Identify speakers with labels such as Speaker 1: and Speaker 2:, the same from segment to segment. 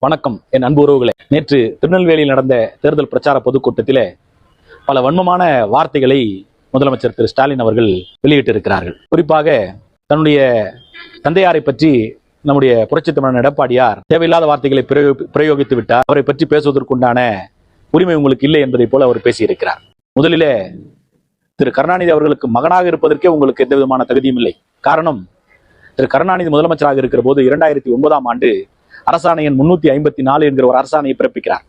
Speaker 1: வணக்கம் என் அன்பு உறவுகளே. நேற்று திருநெல்வேலியில் நடந்த தேர்தல் பிரச்சார பொதுக்கூட்டத்திலே பல வன்மமான வார்த்தைகளை முதலமைச்சர் திரு ஸ்டாலின் அவர்கள் வெளியிட்டிருக்கிறார்கள். குறிப்பாக தன்னுடைய தந்தையாரை பற்றி நம்முடைய புரட்சித் தமிழன் எடப்பாடியார் தேவையில்லாத வார்த்தைகளை பிரயோகித்து விட்டார், அவரை பற்றி பேசுவதற்குண்டான உரிமை உங்களுக்கு இல்லை என்பதை போல அவர் பேசியிருக்கிறார். முதலிலே திரு கருணாநிதி அவர்களுக்கு மகனாக இருப்பதற்கே உங்களுக்கு எந்த விதமான தகுதியும் இல்லை. காரணம், திரு கருணாநிதி முதலமைச்சராக இருக்கிற போது 2009ஆம் ஆண்டு அரசாணை எண் 354 என்கிற ஒரு அரசாணையை பிறப்பிக்கிறார்.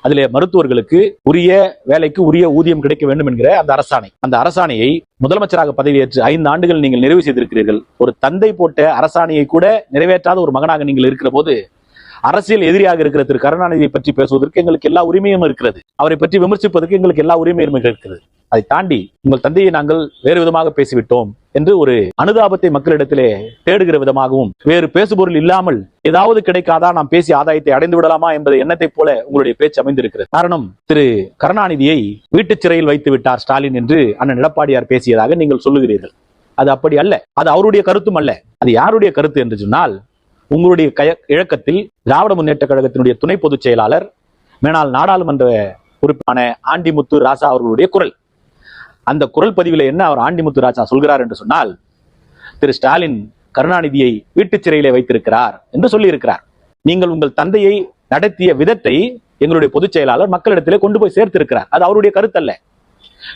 Speaker 1: அதிலே மருத்துவர்களுக்கு உரிய வேலைக்கு உரிய ஊதியம் கிடைக்க வேண்டும் என்கிற அந்த அரசாணையை முதலமைச்சராக பதவியேற்று 5 ஆண்டுகள் நீங்கள் நிறைவு செய்திருக்கிறீர்கள். ஒரு தந்தை போட்ட அரசாணையை கூட நிறைவேற்றாத ஒரு மகனாக நீங்கள் இருக்கிற போது அரசியல் எதிரியாக இருக்கிற திரு கருணாநிதியை பற்றி பேசுவதற்கு எங்களுக்கு எல்லா உரிமையும் இருக்கிறது. அவரை பற்றி விமர்சிப்பதற்கு எங்களுக்கு எல்லா உரிமையும் இருக்கிறது. அதை தாண்டி உங்கள் தந்தையை நாங்கள் வேறு விதமாக பேசிவிட்டோம் என்று ஒரு அனுதாபத்தை மக்களிடத்திலே தேடுகிற விதமாகவும், வேறு பேசுபொருள் இல்லாமல் ஏதாவது கிடைக்காதா நாம் பேசி ஆதாயத்தை அடைந்து விடலாமா என்பதை எண்ணத்தை போல உங்களுடைய பேச்சு அமைந்திருக்கிறது. காரணம், திரு கருணாநிதியை வீட்டுச் சிறையில் வைத்து விட்டார் ஸ்டாலின் என்று அண்ணன் எடப்பாடியார் பேசியதாக நீங்கள் சொல்லுகிறீர்கள். அது அப்படி அல்ல. அது அவருடைய கருத்தும் அல்ல. அது யாருடைய கருத்து என்று சொன்னால், உங்களுடைய இழக்கத்தில் திராவிட முன்னேற்ற கழகத்தினுடைய துணை பொதுச் செயலாளர் மேனால் நாடாளுமன்ற உறுப்பினரான ஆண்டிமுத்து ராசா அவர்களுடைய குரல். அந்த குரல் பதிவில் என்ன அவர் ஆண்டிமுத்து ராஜா சொல்கிறார் என்று சொன்னால், திரு ஸ்டாலின் கருணாநிதியை வீட்டுச் சிறையிலே வைத்திருக்கிறார் என்று சொல்லி இருக்கிறார். நீங்கள் உங்கள் தந்தையை நடத்திய விதத்தை எங்களுடைய பொதுச் செயலாளர் மக்களிடத்திலே கொண்டு போய் சேர்த்திருக்கிறார். அது அவருடைய கருத்தல்ல.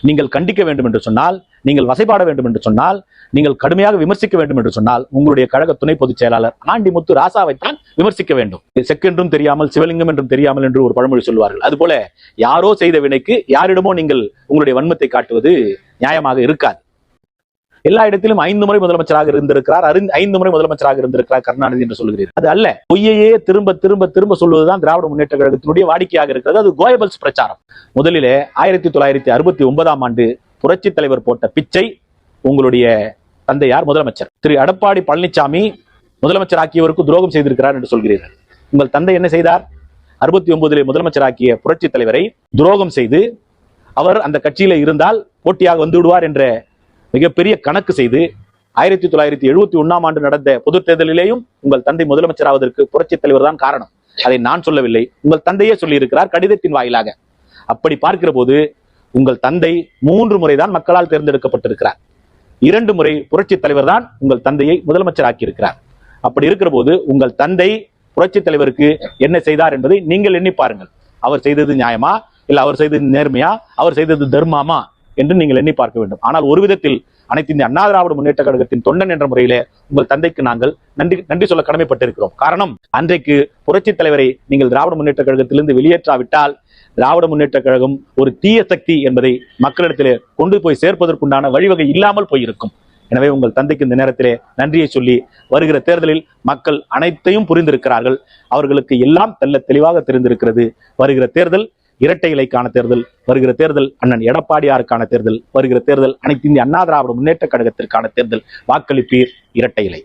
Speaker 1: நீங்கள் கண்டிக்க வேண்டும் என்று சொன்னால், நீங்கள் வசைபாட வேண்டும் என்று சொன்னால், நீங்கள் கடுமையாக விமர்சிக்க வேண்டும் என்று சொன்னால், உங்களுடைய கழக துணை பொதுச் செயலாளர் ஆண்டிமுத்து ராசாவைத்தான் விமர்சிக்க வேண்டும். செக்கென்றும் தெரியாமல் சிவலிங்கம் என்றும் தெரியாமல் என்று ஒரு பழமொழி சொல்வார்கள். அதுபோல யாரோ செய்த வினைக்கு யாரிடமோ நீங்கள் உங்களுடைய வன்மத்தை காட்டுவது நியாயமாக இருக்காது. எல்லா இடத்திலும் 5 முறை முதலமைச்சராக இருந்திருக்கிறார், 5 முறை முதலமைச்சராக இருந்திருக்கிறார் கருணாநிதி என்று சொல்கிறீர்கள். அது அல்ல. பொய்யையே திரும்ப திரும்ப திரும்ப சொல்வதுதான் திராவிட முன்னேற்ற கழகத்தினுடைய வாடிக்கையாக இருக்கிறது. அது கோயபல்ஸ் பிரச்சாரம். முதலிலே 1969ஆம் ஆண்டு புரட்சி தலைவர் போட்ட பிச்சை உங்களுடைய தந்தையார் முதலமைச்சர். திரு எடப்பாடி பழனிசாமி முதலமைச்சராக்கியவருக்கு துரோகம் செய்திருக்கிறார் என்று சொல்கிறீர்கள். உங்கள் தந்தை என்ன செய்தார்? 69 முதலமைச்சராக்கிய புரட்சி தலைவரை துரோகம் செய்து, அவர் அந்த கட்சியில இருந்தால் போட்டியாக வந்து விடுவார் என்ற மிகப்பெரிய கணக்கு செய்து 1971ஆம் ஆண்டு நடந்த பொது தேர்தலிலேயும் உங்கள் தந்தை முதலமைச்சராவதற்கு புரட்சி தலைவர் தான் காரணம். அதை நான் சொல்லவில்லை, உங்கள் தந்தையே சொல்லி இருக்கிறார் கடிதத்தின் வாயிலாக. அப்படி பார்க்கிற போது உங்கள் தந்தை 3 முறை தான் மக்களால் தேர்ந்தெடுக்கப்பட்டிருக்கிறார். 2 முறை புரட்சி தலைவர் தான் உங்கள் தந்தையை முதலமைச்சராக்கி இருக்கிறார். அப்படி இருக்கிற போது உங்கள் தந்தை புரட்சி தலைவருக்கு என்ன செய்தார் என்பதை நீங்கள் எண்ணி பாருங்கள். அவர் செய்தது நியாயமா, இல்ல அவர் செய்தது நேர்மையா, அவர் செய்தது தர்மமா என்று நீங்கள் எண்ணி பார்க்க வேண்டும். ஆனால் ஒரு விதத்தில் அனைத்து இந்திய அண்ணா திராவிட முன்னேற்ற கழகத்தின் தொண்டன் என்ற முறையிலே உங்கள் தந்தைக்கு நாங்கள் நன்றி சொல்ல கடமைப்பட்டிருக்கிறோம். காரணம், அன்றைக்கு புரட்சி தலைவரை நீங்கள் திராவிட முன்னேற்ற கழகத்திலிருந்து வெளியேற்றாவிட்டால் திராவிட முன்னேற்ற கழகம் ஒரு தீய சக்தி என்பதை மக்களிடத்திலே கொண்டு போய் சேர்ப்பதற்குண்டான வழிவகை இல்லாமல் போயிருக்கும். எனவே உங்கள் தந்தைக்கு இந்த நேரத்திலே நன்றியை சொல்லி, வருகிற தேர்தலில் மக்கள் அனைத்தையும் புரிந்திருக்கிறார்கள். அவர்களுக்கு எல்லாம் தெளிவாக தெரிந்திருக்கிறது. வருகிற தேர்தல் இரட்டை இலைக்கான தேர்தல், வருகிற தேர்தல் அண்ணன் எடப்பாடியாருக்கான தேர்தல், வருகிற தேர்தல் அனைத்து இந்திய அண்ணா திராவிட முன்னேற்ற கழகத்திற்கான தேர்தல். வாக்களிப்பீர் இரட்டை இலை.